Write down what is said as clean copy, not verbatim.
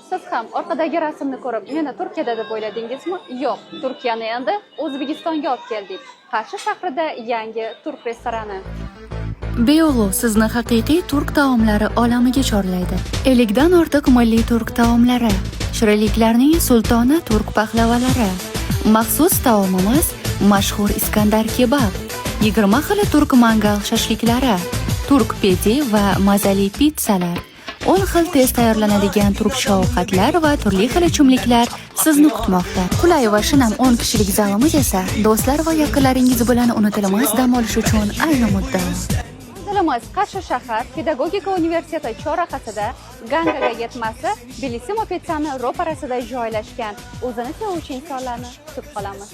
Siz ham orqadagi rasmni ko'rib, meni Turkiyada deb o'yladingizmi? Yo'q, Turkiyani endi O'zbekistonga olib keldik. Qarshi shahrida yangi turk restorani. Beyo'g'lu sizni haqiqiy turk taomlari olamiga chorlaydi. 50 dan ortiq milliy turk taomlari, shirinliklarning sultoni turk pahlavalari. Maxsus taomimiz mashhur Iskandar kebab, 20 xil turk mangal shashliklari, turk peti va mazali pitsalar, 10 xil tez tayyorlanadigan turkcha ovqatlar va turli xil ichimliklar sizni kutmoqda. Qulay va shinam 10 kishilik zalimiz esa do'stlar va yaqinlaringiz bilan unutilmas dam olish uchun ayni muddao. Manzilimiz Qarshi shahar Pedagogika universiteti chorrahasida Gangaga yetmasi Bellissimo Pizzani ro'parasida joylashgan. O'zini sevuvchi insonlarni kutib qolamiz.